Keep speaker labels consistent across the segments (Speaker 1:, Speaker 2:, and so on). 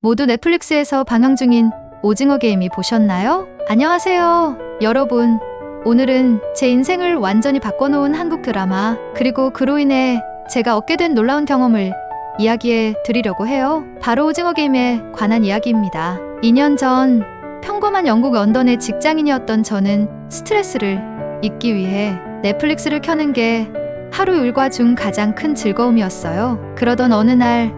Speaker 1: 모두 넷플릭스에서 방영 중인 오징어 게임이 보셨나요? 안녕하세요, 여러분. 오늘은 제 인생을 완전히 바꿔놓은 한국 드라마, 그리고 그로 인해 제가 얻게 된 놀라운 경험을 이야기해 드리려고 해요. 바로 오징어 게임에 관한 이야기입니다. 2년 전 평범한 영국 런던의 직장인이었던 저는 스트레스를 잊기 위해 넷플릭스를 켜는 게 하루 일과 중 가장 큰 즐거움이었어요. 그러던 어느 날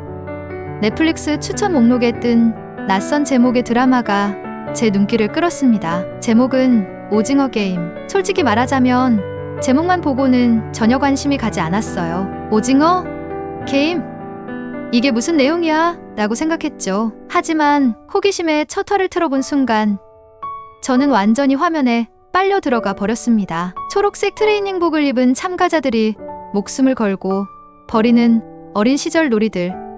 Speaker 1: 넷플릭스 추천 목록에 뜬 낯선 제목의 드라마가 제 눈길을 끌었습니다. 제목은 오징어 게임. 솔직히 말하자면 제목만 보고는 전혀 관심이 가지 않았어요. 오징어 게임? 이게 무슨 내용이야? 라고 생각했죠. 하지만 호기심에 첫 화를 틀어본 순간 저는 완전히 화면에 빨려 들어가 버렸습니다. 초록색 트레이닝복을 입은 참가자들이 목숨을 걸고 버리는 어린 시절 놀이들,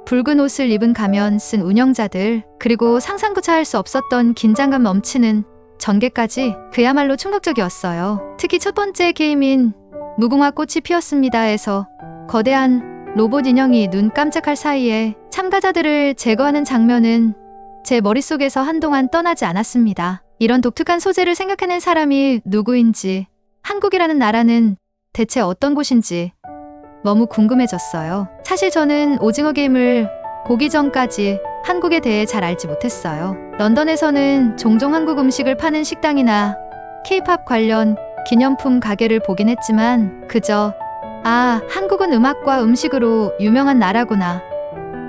Speaker 1: 붉은 옷을 입은 가면 쓴 운영자들, 그리고 상상조차 할 수 없었던 긴장감 넘치는 전개까지 그야말로 충격적이었어요. 특히 첫 번째 게임인 무궁화 꽃이 피었습니다에서 거대한 로봇 인형이 눈 깜짝할 사이에 참가자들을 제거하는 장면은 제 머릿속에서 한동안 떠나지 않았습니다. 이런 독특한 소재를 생각해낸 사람이 누구인지, 한국이라는 나라는 대체 어떤 곳인지 너무 궁금해졌어요. 사실 저는 오징어 게임을 보기 전까지 한국에 대해 잘 알지 못했어요. 런던에서는 종종 한국 음식을 파는 식당이나 K-팝 관련 기념품 가게를 보긴 했지만 그저 한국은 음악과 음식으로 유명한 나라구나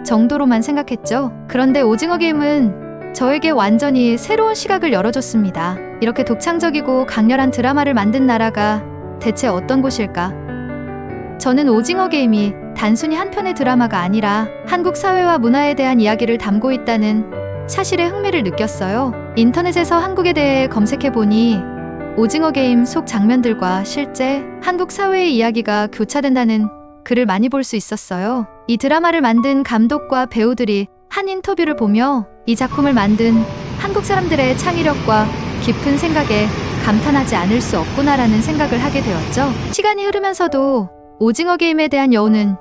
Speaker 1: 정도로만 생각했죠. 그런데 오징어 게임은 저에게 완전히 새로운 시각을 열어줬습니다. 이렇게 독창적이고 강렬한 드라마를 만든 나라가 대체 어떤 곳일까? 저는 오징어 게임이 단순히 한 편의 드라마가 아니라 한국 사회와 문화에 대한 이야기를 담고 있다는 사실에 흥미를 느꼈어요. 인터넷에서 한국에 대해 검색해보니 오징어 게임 속 장면들과 실제 한국 사회의 이야기가 교차된다는 글을 많이 볼 수 있었어요. 이 드라마를 만든 감독과 배우들이 한 인터뷰를 보며 이 작품을 만든 한국 사람들의 창의력과 깊은 생각에 감탄하지 않을 수 없구나라는 생각을 하게 되었죠. 시간이 흐르면서도 오징어 게임에 대한 여운은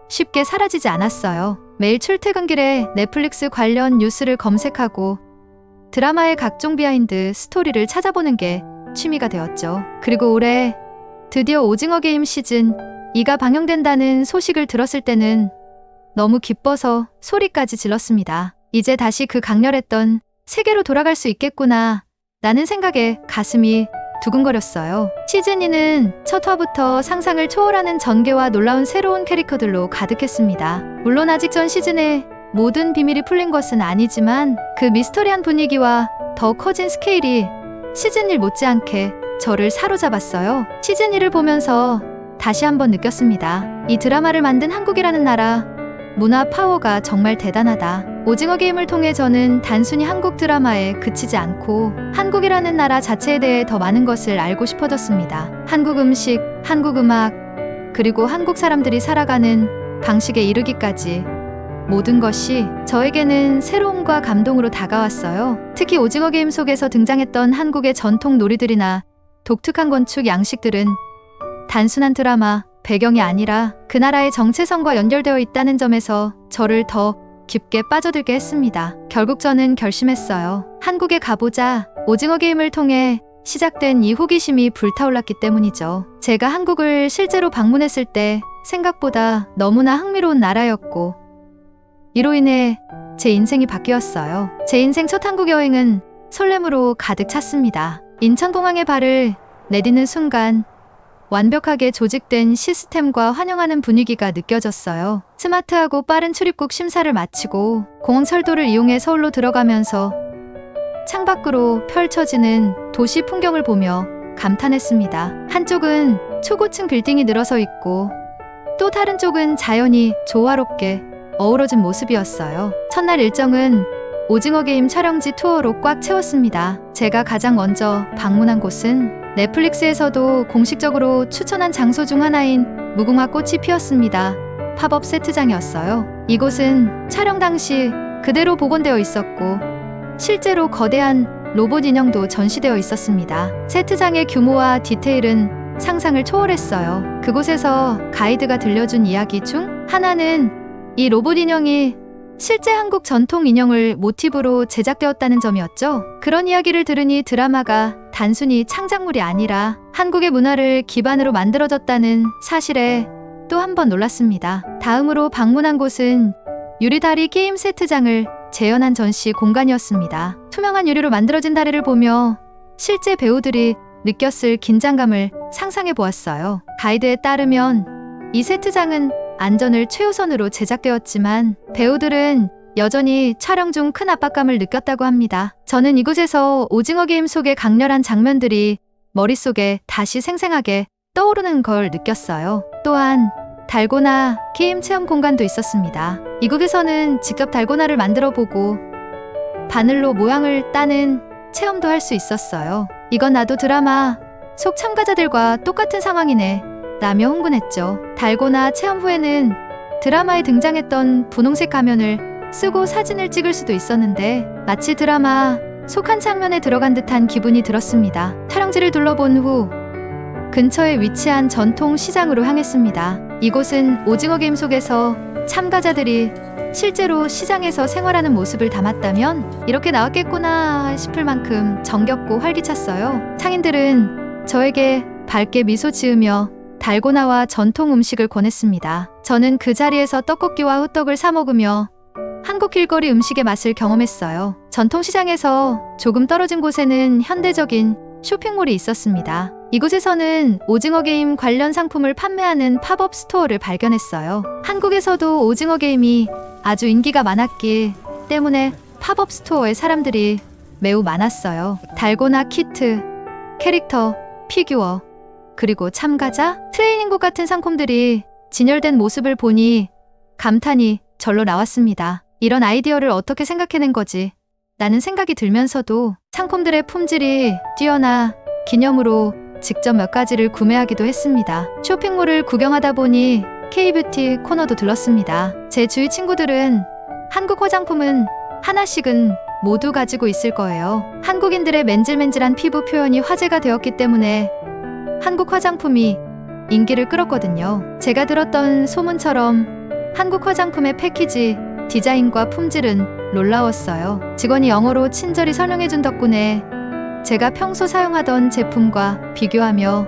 Speaker 1: 쉽게 사라지지 않았어요. 매일 출퇴근길에 넷플릭스 관련 뉴스를 검색하고 드라마의 각종 비하인드 스토리를 찾아보는 게 취미가 되었죠. 그리고 올해 드디어 오징어 게임 시즌 2가 방영된다는 소식을 들었을 때는 너무 기뻐서 소리까지 질렀습니다. 이제 다시 그 강렬했던 세계로 돌아갈 수 있겠구나 라는 생각에 가슴이 두근거렸어요. 시즌 2는 첫 화부터 상상을 초월하는 전개와 놀라운 새로운 캐릭터들로 가득했습니다. 물론 아직 전 시즌에 모든 비밀이 풀린 것은 아니지만 그 미스터리한 분위기와 더 커진 스케일이 시즌 1 못지않게 저를 사로잡았어요. 시즌 2를 보면서 다시 한번 느꼈습니다. 이 드라마를 만든 한국이라는 나라, 문화 파워가 정말 대단하다. 오징어 게임을 통해 저는 단순히 한국 드라마에 그치지 않고 한국이라는 나라 자체에 대해 더 많은 것을 알고 싶어졌습니다. 한국 음식, 한국 음악, 그리고 한국 사람들이 살아가는 방식에 이르기까지 모든 것이 저에게는 새로움과 감동으로 다가왔어요. 특히 오징어 게임 속에서 등장했던 한국의 전통 놀이들이나 독특한 건축 양식들은 단순한 드라마, 배경이 아니라 그 나라의 정체성과 연결되어 있다는 점에서 저를 더 깊게 빠져들게 했습니다. 결국 저는 결심했어요. 한국에 가보자. 오징어 게임을 통해 시작된 이 호기심이 불타올랐기 때문이죠. 제가 한국을 실제로 방문했을 때 생각보다 너무나 흥미로운 나라였고 이로 인해 제 인생이 바뀌었어요. 제 인생 첫 한국 여행은 설렘으로 가득 찼습니다. 인천공항에 발을 내딛는 순간 완벽하게 조직된 시스템과 환영하는 분위기가 느껴졌어요. 스마트하고 빠른 출입국 심사를 마치고 공항 철도를 이용해 서울로 들어가면서 창밖으로 펼쳐지는 도시 풍경을 보며 감탄했습니다. 한쪽은 초고층 빌딩이 늘어서 있고 또 다른 쪽은 자연이 조화롭게 어우러진 모습이었어요. 첫날 일정은 오징어 게임 촬영지 투어로 꽉 채웠습니다. 제가 가장 먼저 방문한 곳은 넷플릭스에서도 공식적으로 추천한 장소 중 하나인 무궁화 꽃이 피었습니다. 팝업 세트장이었어요. 이곳은 촬영 당시 그대로 복원되어 있었고 실제로 거대한 로봇 인형도 전시되어 있었습니다. 세트장의 규모와 디테일은 상상을 초월했어요. 그곳에서 가이드가 들려준 이야기 중 하나는 이 로봇 인형이 실제 한국 전통 인형을 모티브로 제작되었다는 점이었죠. 그런 이야기를 들으니 드라마가 단순히 창작물이 아니라 한국의 문화를 기반으로 만들어졌다는 사실에 또 한 번 놀랐습니다. 다음으로 방문한 곳은 유리다리 게임 세트장을 재현한 전시 공간이었습니다. 투명한 유리로 만들어진 다리를 보며 실제 배우들이 느꼈을 긴장감을 상상해 보았어요. 가이드에 따르면 이 세트장은 안전을 최우선으로 제작되었지만 배우들은 여전히 촬영 중 큰 압박감을 느꼈다고 합니다. 저는 이곳에서 오징어 게임 속의 강렬한 장면들이 머릿속에 다시 생생하게 떠오르는 걸 느꼈어요. 또한 달고나 게임 체험 공간도 있었습니다. 이곳에서는 직접 달고나를 만들어 보고 바늘로 모양을 따는 체험도 할 수 있었어요. 이건 나도 드라마 속 참가자들과 똑같은 상황이네 라며 흥분했죠. 달고나 체험 후에는 드라마에 등장했던 분홍색 가면을 쓰고 사진을 찍을 수도 있었는데 마치 드라마 속 한 장면에 들어간 듯한 기분이 들었습니다. 촬영지를 둘러본 후 근처에 위치한 전통 시장으로 향했습니다. 이곳은 오징어 게임 속에서 참가자들이 실제로 시장에서 생활하는 모습을 담았다면 이렇게 나왔겠구나 싶을 만큼 정겹고 활기찼어요. 상인들은 저에게 밝게 미소 지으며 달고나와 전통 음식을 권했습니다. 저는 그 자리에서 떡볶이와 호떡을 사 먹으며 한국 길거리 음식의 맛을 경험했어요. 전통시장에서 조금 떨어진 곳에는 현대적인 쇼핑몰이 있었습니다. 이곳에서는 오징어 게임 관련 상품을 판매하는 팝업 스토어를 발견했어요. 한국에서도 오징어 게임이 아주 인기가 많았기 때문에 팝업 스토어에 사람들이 매우 많았어요. 달고나 키트, 캐릭터, 피규어, 그리고 참가자, 트레이닝복 같은 상품들이 진열된 모습을 보니 감탄이 절로 나왔습니다. 이런 아이디어를 어떻게 생각해낸 거지? 라는 생각이 들면서도 상품들의 품질이 뛰어나 기념으로 직접 몇 가지를 구매하기도 했습니다. 쇼핑몰을 구경하다 보니 K뷰티 코너도 들렀습니다. 제 주위 친구들은 한국 화장품은 하나씩은 모두 가지고 있을 거예요. 한국인들의 맨질맨질한 피부 표현이 화제가 되었기 때문에 한국 화장품이 인기를 끌었거든요. 제가 들었던 소문처럼 한국 화장품의 패키지, 디자인과 품질은 놀라웠어요. 직원이 영어로 친절히 설명해준 덕분에 제가 평소 사용하던 제품과 비교하며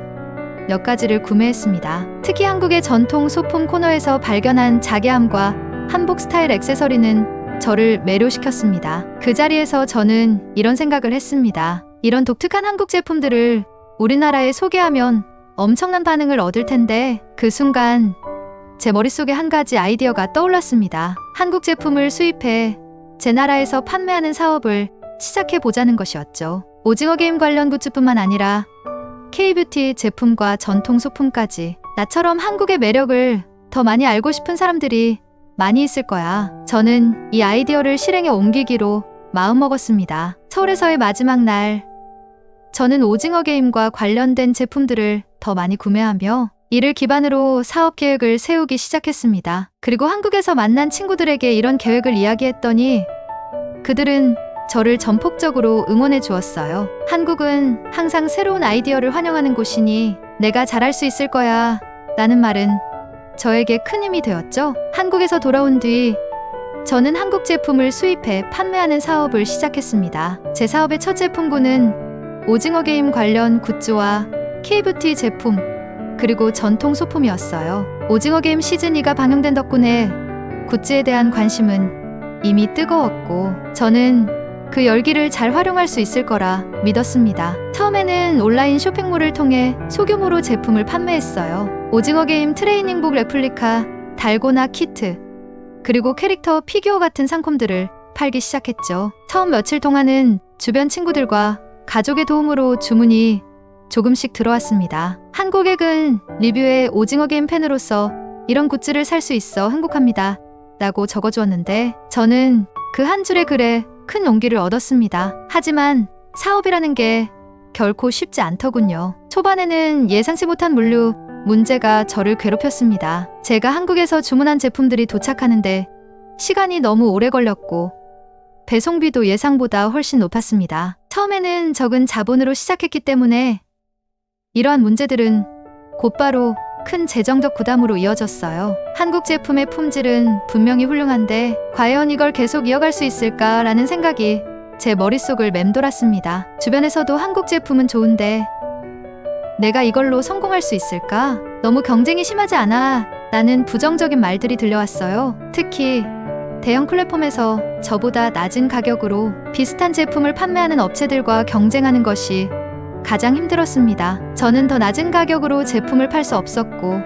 Speaker 1: 몇 가지를 구매했습니다. 특히 한국의 전통 소품 코너에서 발견한 자개함과 한복 스타일 액세서리는 저를 매료시켰습니다. 그 자리에서 저는 이런 생각을 했습니다. 이런 독특한 한국 제품들을 우리나라에 소개하면 엄청난 반응을 얻을 텐데 그 순간 제 머릿속에 한 가지 아이디어가 떠올랐습니다. 한국 제품을 수입해 제 나라에서 판매하는 사업을 시작해보자는 것이었죠. 오징어 게임 관련 굿즈뿐만 아니라 K뷰티 제품과 전통 소품까지 나처럼 한국의 매력을 더 많이 알고 싶은 사람들이 많이 있을 거야. 저는 이 아이디어를 실행에 옮기기로 마음먹었습니다. 서울에서의 마지막 날, 저는 오징어 게임과 관련된 제품들을 더 많이 구매하며 이를 기반으로 사업 계획을 세우기 시작했습니다. 그리고 한국에서 만난 친구들에게 이런 계획을 이야기했더니 그들은 저를 전폭적으로 응원해 주었어요. 한국은 항상 새로운 아이디어를 환영하는 곳이니 내가 잘할 수 있을 거야 라는 말은 저에게 큰 힘이 되었죠. 한국에서 돌아온 뒤 저는 한국 제품을 수입해 판매하는 사업을 시작했습니다. 제 사업의 첫 제품군은 오징어 게임 관련 굿즈와 K뷰티 제품, 그리고 전통 소품이었어요. 오징어 게임 시즌2가 방영된 덕분에 굿즈에 대한 관심은 이미 뜨거웠고 저는 그 열기를 잘 활용할 수 있을 거라 믿었습니다. 처음에는 온라인 쇼핑몰을 통해 소규모로 제품을 판매했어요. 오징어 게임 트레이닝복 레플리카, 달고나 키트, 그리고 캐릭터 피규어 같은 상품들을 팔기 시작했죠. 처음 며칠 동안은 주변 친구들과 가족의 도움으로 주문이 조금씩 들어왔습니다. 한 고객은 리뷰에 오징어 게임 팬으로서 이런 굿즈를 살 수 있어 행복합니다 라고 적어주었는데 저는 그 한 줄의 글에 큰 용기를 얻었습니다. 하지만 사업이라는 게 결코 쉽지 않더군요. 초반에는 예상치 못한 물류 문제가 저를 괴롭혔습니다. 제가 한국에서 주문한 제품들이 도착하는데 시간이 너무 오래 걸렸고 배송비도 예상보다 훨씬 높았습니다. 처음에는 적은 자본으로 시작했기 때문에 이러한 문제들은 곧바로 큰 재정적 부담으로 이어졌어요. 한국 제품의 품질은 분명히 훌륭한데 과연 이걸 계속 이어갈 수 있을까라는 생각이 제 머릿속을 맴돌았습니다. 주변에서도 한국 제품은 좋은데 내가 이걸로 성공할 수 있을까? 너무 경쟁이 심하지 않아? 라는 부정적인 말들이 들려왔어요. 특히 대형 플랫폼에서 저보다 낮은 가격으로 비슷한 제품을 판매하는 업체들과 경쟁하는 것이 가장 힘들었습니다. 저는 더 낮은 가격으로 제품을 팔 수 없었고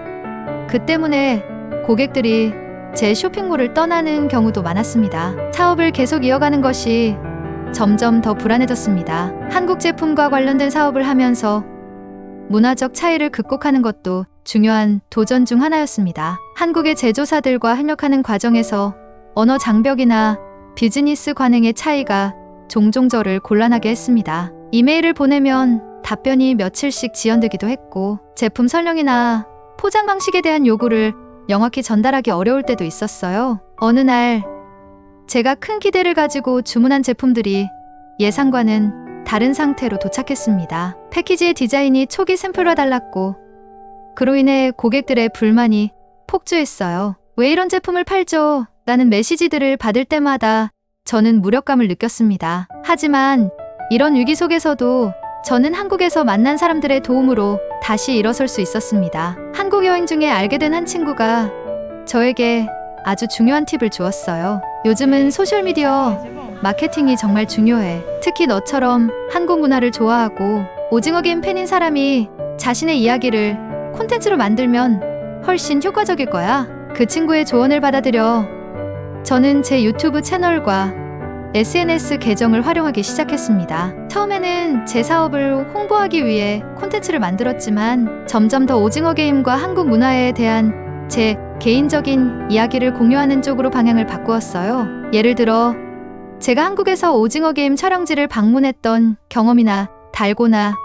Speaker 1: 그 때문에 고객들이 제 쇼핑몰을 떠나는 경우도 많았습니다. 사업을 계속 이어가는 것이 점점 더 불안해졌습니다. 한국 제품과 관련된 사업을 하면서 문화적 차이를 극복하는 것도 중요한 도전 중 하나였습니다. 한국의 제조사들과 협력하는 과정에서 언어 장벽이나 비즈니스 관행의 차이가 종종 저를 곤란하게 했습니다. 이메일을 보내면 답변이 며칠씩 지연되기도 했고 제품 설명이나 포장 방식에 대한 요구를 명확히 전달하기 어려울 때도 있었어요. 어느 날 제가 큰 기대를 가지고 주문한 제품들이 예상과는 다른 상태로 도착했습니다. 패키지의 디자인이 초기 샘플과 달랐고 그로 인해 고객들의 불만이 폭주했어요. 왜 이런 제품을 팔죠? 라는 메시지들을 받을 때마다 저는 무력감을 느꼈습니다. 하지만 이런 위기 속에서도 저는 한국에서 만난 사람들의 도움으로 다시 일어설 수 있었습니다. 한국 여행 중에 알게 된 한 친구가 저에게 아주 중요한 팁을 주었어요. 요즘은 소셜미디어 마케팅이 정말 중요해. 특히 너처럼 한국 문화를 좋아하고 오징어 게임 팬인 사람이 자신의 이야기를 콘텐츠로 만들면 훨씬 효과적일 거야. 그 친구의 조언을 받아들여 저는 제 유튜브 채널과 SNS 계정을 활용하기 시작했습니다. 처음에는 제 사업을 홍보하기 위해 콘텐츠를 만들었지만 점점 더 오징어 게임과 한국 문화에 대한 제 개인적인 이야기를 공유하는 쪽으로 방향을 바꾸었어요. 예를 들어 제가 한국에서 오징어 게임 촬영지를 방문했던 경험이나 달고나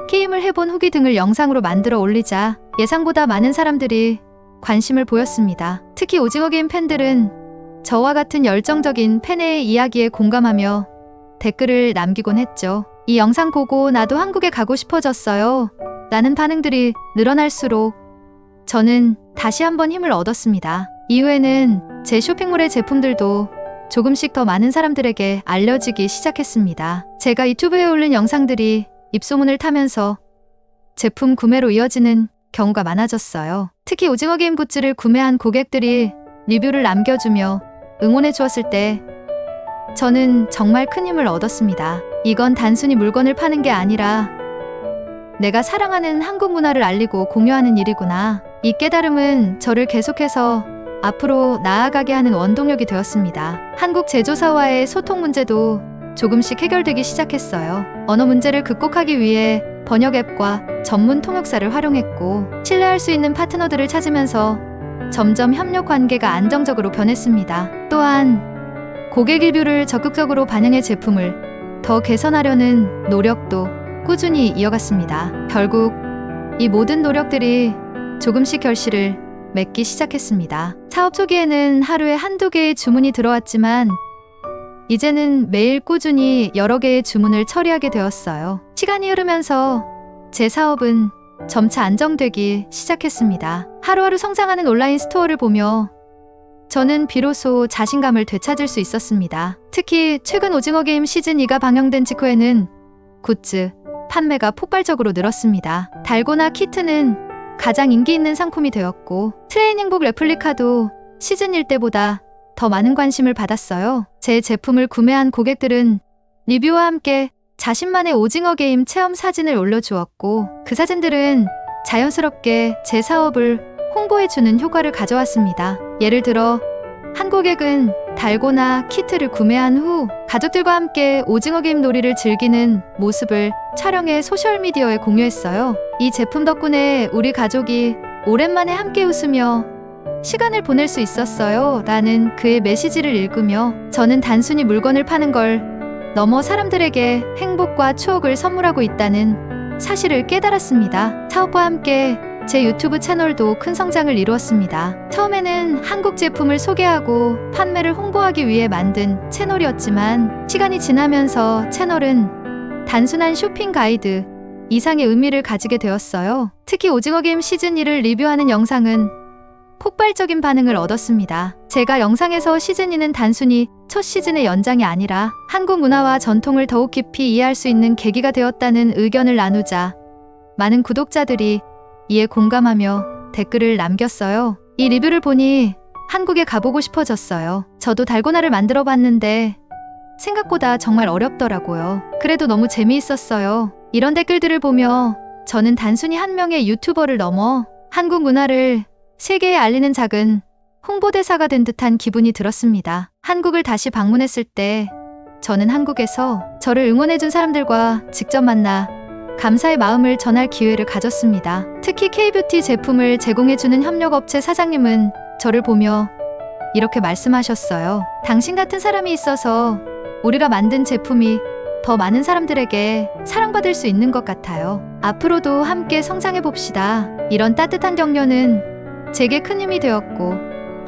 Speaker 1: 게임을 해본 후기 등을 영상으로 만들어 올리자 예상보다 많은 사람들이 관심을 보였습니다. 특히 오징어 게임 팬들은 저와 같은 열정적인 팬의 이야기에 공감하며 댓글을 남기곤 했죠. 이 영상 보고 나도 한국에 가고 싶어졌어요. 라는 반응들이 늘어날수록 저는 다시 한번 힘을 얻었습니다. 이후에는 제 쇼핑몰의 제품들도 조금씩 더 많은 사람들에게 알려지기 시작했습니다. 제가 유튜브에 올린 영상들이 입소문을 타면서 제품 구매로 이어지는 경우가 많아졌어요. 특히 오징어 게임 굿즈를 구매한 고객들이 리뷰를 남겨주며 응원해 주었을 때 저는 정말 큰 힘을 얻었습니다. 이건 단순히 물건을 파는 게 아니라 내가 사랑하는 한국 문화를 알리고 공유하는 일이구나. 이 깨달음은 저를 계속해서 앞으로 나아가게 하는 원동력이 되었습니다. 한국 제조사와의 소통 문제도 조금씩 해결되기 시작했어요. 언어 문제를 극복하기 위해 번역 앱과 전문 통역사를 활용했고 신뢰할 수 있는 파트너들을 찾으면서 점점 협력 관계가 안정적으로 변했습니다. 또한 고객 리뷰를 적극적으로 반영해 제품을 더 개선하려는 노력도 꾸준히 이어갔습니다. 결국 이 모든 노력들이 조금씩 결실을 맺기 시작했습니다. 사업 초기에는 하루에 한두 개의 주문이 들어왔지만 이제는 매일 꾸준히 여러 개의 주문을 처리하게 되었어요. 시간이 흐르면서 제 사업은 점차 안정되기 시작했습니다. 하루하루 성장하는 온라인 스토어를 보며 저는 비로소 자신감을 되찾을 수 있었습니다. 특히 최근 오징어 게임 시즌2가 방영된 직후에는 굿즈 판매가 폭발적으로 늘었습니다. 달고나 키트는 가장 인기 있는 상품이 되었고 트레이닝복 레플리카도 시즌1 때보다 더 많은 관심을 받았어요. 제 제품을 구매한 고객들은 리뷰와 함께 자신만의 오징어 게임 체험 사진을 올려주었고 그 사진들은 자연스럽게 제 사업을 홍보해주는 효과를 가져왔습니다. 예를 들어 한 고객은 달고나 키트를 구매한 후 가족들과 함께 오징어 게임 놀이를 즐기는 모습을 촬영해 소셜미디어에 공유했어요. 이 제품 덕분에 우리 가족이 오랜만에 함께 웃으며 시간을 보낼 수 있었어요. 라는 그의 메시지를 읽으며 저는 단순히 물건을 파는 걸 넘어 사람들에게 행복과 추억을 선물하고 있다는 사실을 깨달았습니다. 사업과 함께 제 유튜브 채널도 큰 성장을 이루었습니다. 처음에는 한국 제품을 소개하고 판매를 홍보하기 위해 만든 채널이었지만 시간이 지나면서 채널은 단순한 쇼핑 가이드, 이상의 의미를 가지게 되었어요. 특히 오징어 게임 시즌 1을 리뷰하는 영상은 폭발적인 반응을 얻었습니다. 제가 영상에서 시즌 2는 단순히 첫 시즌의 연장이 아니라 한국 문화와 전통을 더욱 깊이 이해할 수 있는 계기가 되었다는 의견을 나누자 많은 구독자들이 이에 공감하며 댓글을 남겼어요. 이 리뷰를 보니 한국에 가보고 싶어졌어요. 저도 달고나를 만들어 봤는데 생각보다 정말 어렵더라고요. 그래도 너무 재미있었어요. 이런 댓글들을 보며 저는 단순히 한 명의 유튜버를 넘어 한국 문화를 세계에 알리는 작은 홍보대사가 된 듯한 기분이 들었습니다. 한국을 다시 방문했을 때 저는 한국에서 저를 응원해준 사람들과 직접 만나 감사의 마음을 전할 기회를 가졌습니다. 특히 K뷰티 제품을 제공해주는 협력업체 사장님은 저를 보며 이렇게 말씀하셨어요. 당신 같은 사람이 있어서 우리가 만든 제품이 더 많은 사람들에게 사랑받을 수 있는 것 같아요. 앞으로도 함께 성장해봅시다. 이런 따뜻한 격려는 제게 큰 힘이 되었고,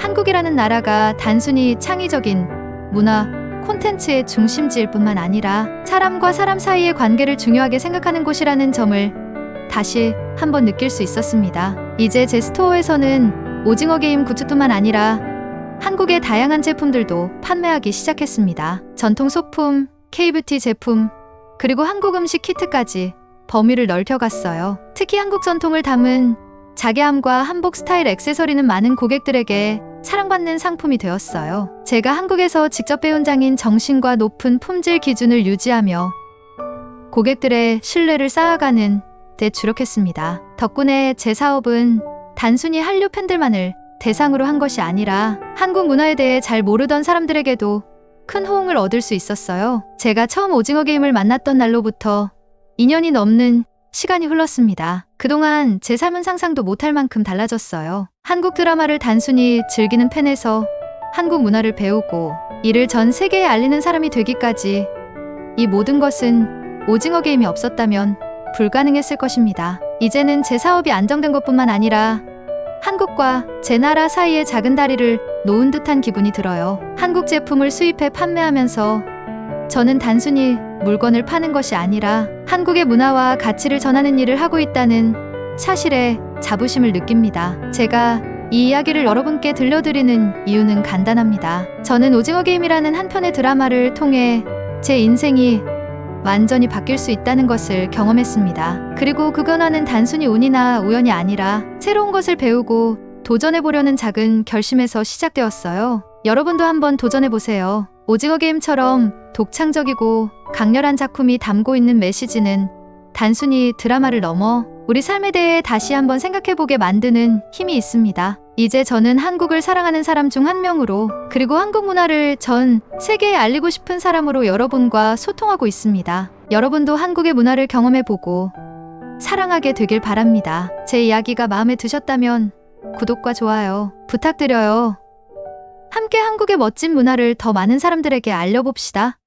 Speaker 1: 한국이라는 나라가 단순히 창의적인 문화, 콘텐츠의 중심지일 뿐만 아니라 사람과 사람 사이의 관계를 중요하게 생각하는 곳이라는 점을 다시 한번 느낄 수 있었습니다. 이제 제 스토어에서는 오징어 게임 굿즈뿐만 아니라 한국의 다양한 제품들도 판매하기 시작했습니다. 전통 소품, K뷰티 제품, 그리고 한국 음식 키트까지 범위를 넓혀갔어요. 특히 한국 전통을 담은 자개함과 한복 스타일 액세서리는 많은 고객들에게 사랑받는 상품이 되었어요. 제가 한국에서 직접 배운 장인 정신과 높은 품질 기준을 유지하며 고객들의 신뢰를 쌓아가는 데 주력했습니다. 덕분에 제 사업은 단순히 한류 팬들만을 대상으로 한 것이 아니라 한국 문화에 대해 잘 모르던 사람들에게도 큰 호응을 얻을 수 있었어요. 제가 처음 오징어 게임을 만났던 날로부터 2년이 넘는 시간이 흘렀습니다. 그동안 제 삶은 상상도 못할 만큼 달라졌어요. 한국 드라마를 단순히 즐기는 팬에서 한국 문화를 배우고 이를 전 세계에 알리는 사람이 되기까지, 이 모든 것은 오징어 게임이 없었다면 불가능했을 것입니다. 이제는 제 사업이 안정된 것뿐만 아니라 한국과 제 나라 사이의 작은 다리를 놓은 듯한 기분이 들어요. 한국 제품을 수입해 판매하면서 저는 단순히 물건을 파는 것이 아니라 한국의 문화와 가치를 전하는 일을 하고 있다는 사실에 자부심을 느낍니다. 제가 이 이야기를 여러분께 들려드리는 이유는 간단합니다. 저는 오징어 게임이라는 한 편의 드라마를 통해 제 인생이 완전히 바뀔 수 있다는 것을 경험했습니다. 그리고 그 변화는 단순히 운이나 우연이 아니라 새로운 것을 배우고 도전해보려는 작은 결심에서 시작되었어요. 여러분도 한번 도전해보세요. 오징어 게임처럼 독창적이고 강렬한 작품이 담고 있는 메시지는 단순히 드라마를 넘어 우리 삶에 대해 다시 한번 생각해보게 만드는 힘이 있습니다. 이제 저는 한국을 사랑하는 사람 중 한 명으로, 그리고 한국 문화를 전 세계에 알리고 싶은 사람으로 여러분과 소통하고 있습니다. 여러분도 한국의 문화를 경험해보고 사랑하게 되길 바랍니다. 제 이야기가 마음에 드셨다면 구독과 좋아요 부탁드려요. 함께 한국의 멋진 문화를 더 많은 사람들에게 알려봅시다.